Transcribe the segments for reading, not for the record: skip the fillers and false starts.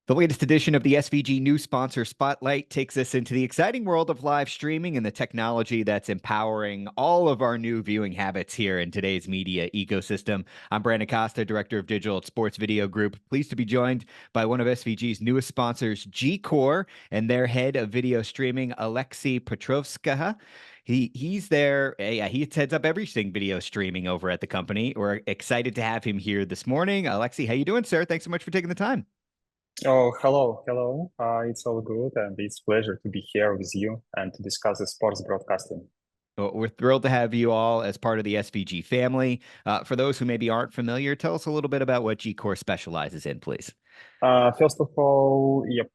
The latest edition of the SVG News Sponsor Spotlight takes us into the exciting world of live streaming and the technology that's empowering all of our new viewing habits here in today's media ecosystem. I'm Brandon Costa, Director of Digital at Sports Video Group. Pleased to be joined by one of SVG's newest sponsors, Gcore, and their head of video streaming, Alexey Petrovskikh. He's there. Yeah, he heads up everything video streaming over at the company. We're excited to have him here this morning. Alexey, how you doing, sir? Thanks so much for taking the time. Oh, hello, hello. It's all good, and it's a pleasure to be here with you and to discuss the sports broadcasting. Well, we're thrilled to have you all as part of the SVG family. For those who maybe aren't familiar, tell us a little bit about what Gcore specializes in, please. First of all, yep,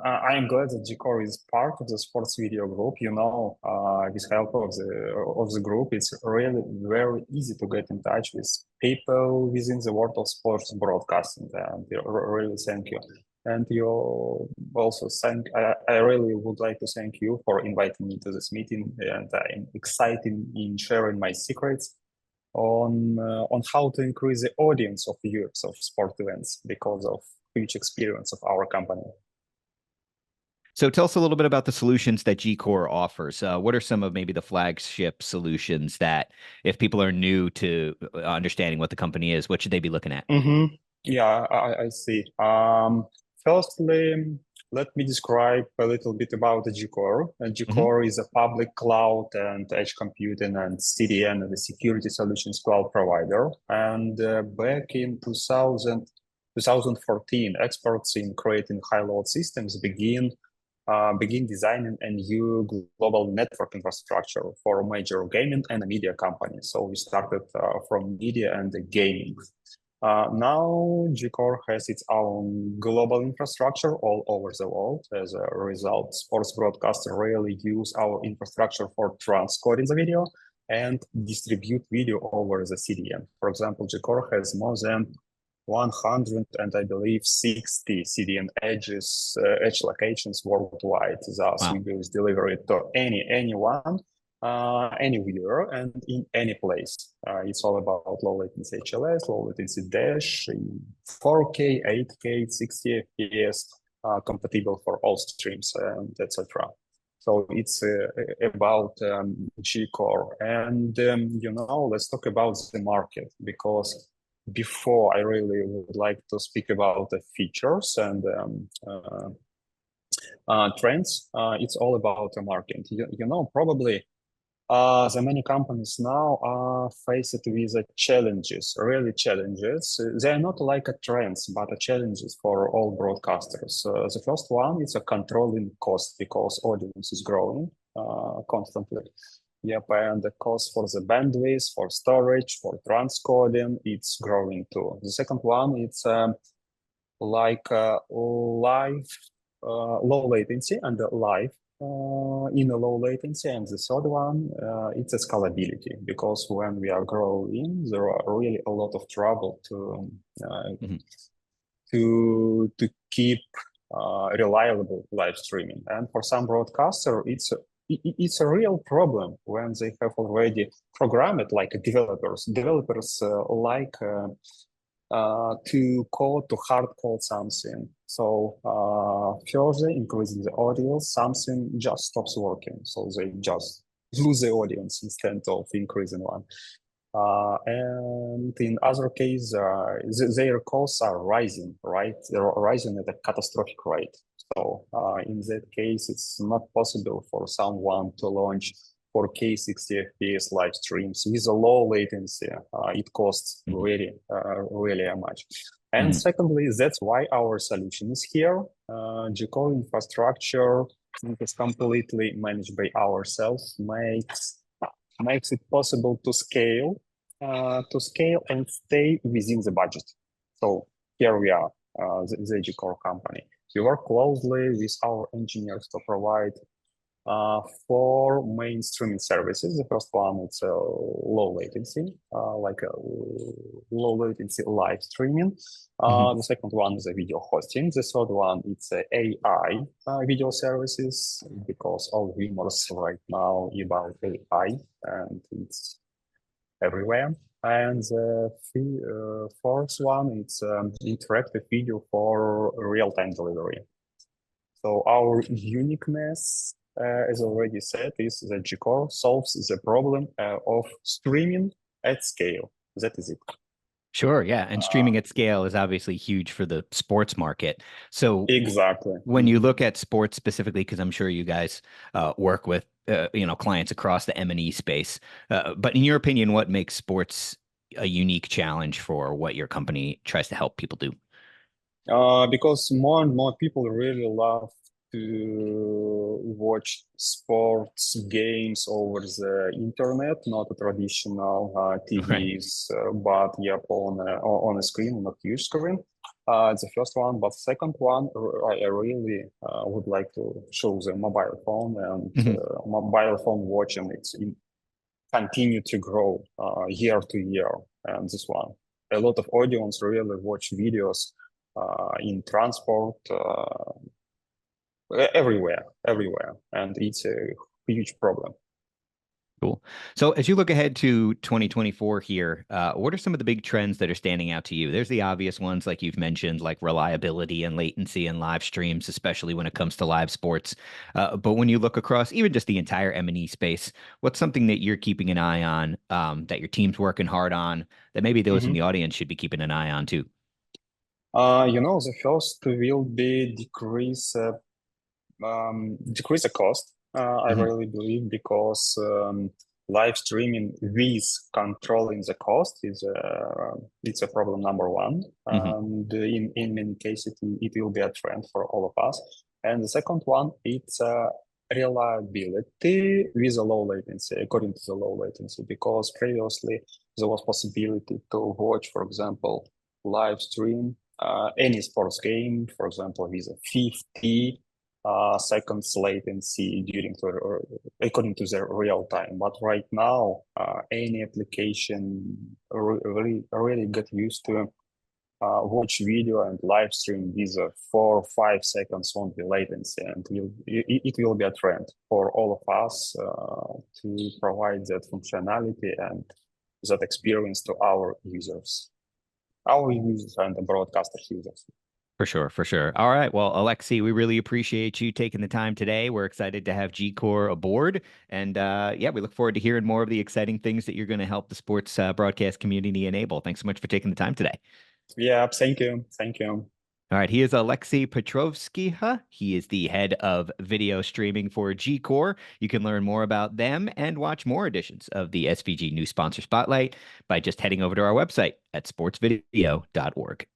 I am glad that Gcore is part of the sports video group. With help of the group, it's really very easy to get in touch with people within the world of sports broadcasting. And really thank you. And you also I really would like to thank you for inviting me to this meeting. And I'm excited in sharing my secrets on how to increase the audience of viewers of sport events because of huge experience of our company. So tell us a little bit about the solutions that Gcore offers. What are some of maybe the flagship solutions that if people are new to understanding what the company is, what should they be looking at? Mm-hmm. Yeah, I see. Firstly, let me describe a little bit about the Gcore. Gcore is a public cloud and edge computing and CDN, the security solutions cloud provider. And back in 2014, experts in creating high-load systems begin designing a new global network infrastructure for major gaming and media companies. So we started from media and gaming. Now, Gcore has its own global infrastructure all over the world. As a result, sports broadcasters really use our infrastructure for transcoding the video and distribute video over the CDN. For example, Gcore has more than 100 and I believe 60 CDN edge locations worldwide. Thus, Wow. video is delivered to anyone, any viewer, and in any place. It's all about low latency HLS, low latency dash, 4K, 8K, 60 FPS, compatible for all streams, and etc. So it's about Gcore. And, let's talk about the market, because before I really would like to speak about the features and trends, it's all about the market. Probably the many companies now are faced with challenges, really challenges. They are not like a trends, but a challenges for all broadcasters. The first one is a controlling cost because audience is growing constantly. Yep, and the cost for the bandwidth, for storage, for transcoding, it's growing too. The second one, it's live, low latency and live in a low latency. And the third one, it's a scalability, because when we are growing, there are really a lot of trouble to keep reliable live streaming. And for some broadcaster, it's a real problem when they have already programmed it, like developers. Developers like to hard code something. So further increasing the audience, something just stops working. So they just lose the audience instead of increasing one. And in other cases, their costs are rising, right? They're rising at a catastrophic rate. So in that case, it's not possible for someone to launch 4K 60 FPS live streams with a low latency. It costs really much. And secondly, that's why our solution is here. Gcore infrastructure is completely managed by ourselves, makes it possible to scale and stay within the budget. So here we are, the Gcore company. We work closely with our engineers to provide 4 main streaming services. The first one is low latency, low latency live streaming. The second one is a video hosting. The third one is AI video services, because all rumors right now about AI and it's everywhere. And the fourth one, it's interactive video for real-time delivery. So our uniqueness, as already said, is that Gcore solves the problem of streaming at scale. That is it. Sure, yeah. And Uh, streaming at scale is obviously huge for the sports market. So exactly. when you look at sports specifically, because I'm sure you guys work with clients across the M&E space, but in your opinion, what makes sports a unique challenge for what your company tries to help people do? Because more and more people really love to watch sports games over the internet, not a traditional Right. TVs, but yep, on a screen, on a huge screen. The first one, but second one, I really would like to show the mobile phone and Hmm. mobile phone watching. Continue to grow year to year, and this one. A lot of audience really watch videos in transport, everywhere, and it's a huge problem. Cool. So as you look ahead to 2024 here, what are some of the big trends that are standing out to you? There's the obvious ones, like you've mentioned, like reliability and latency and live streams, especially when it comes to live sports. But when you look across even just the entire M&E space, what's something that you're keeping an eye on, that your team's working hard on, that maybe those in Mhm. the audience should be keeping an eye on too? The first will be decrease the cost. I Hmm. really believe because live streaming with controlling the cost is it's a problem number one, Hmm. and in many cases it will be a trend for all of us. And the second one, it's reliability with a low latency, according to the low latency, because previously there was possibility to watch, for example, live stream any sports game, for example, with a 50 seconds latency according to the real time. But right now, any application really get used to watch video and live stream with a 4 or 5 seconds only latency, and it will be a trend for all of us to provide that functionality and that experience to our users and the broadcaster users. For sure, for sure. All right. Well, Alexey, we really appreciate you taking the time today. We're excited to have Gcore aboard. And yeah, we look forward to hearing more of the exciting things that you're going to help the sports broadcast community enable. Thanks so much for taking the time today. Yeah, thank you. Thank you. All right. He is Alexey Petrovskikh. He is the head of video streaming for Gcore. You can learn more about them and watch more editions of the SVG New Sponsor Spotlight by just heading over to our website at sportsvideo.org.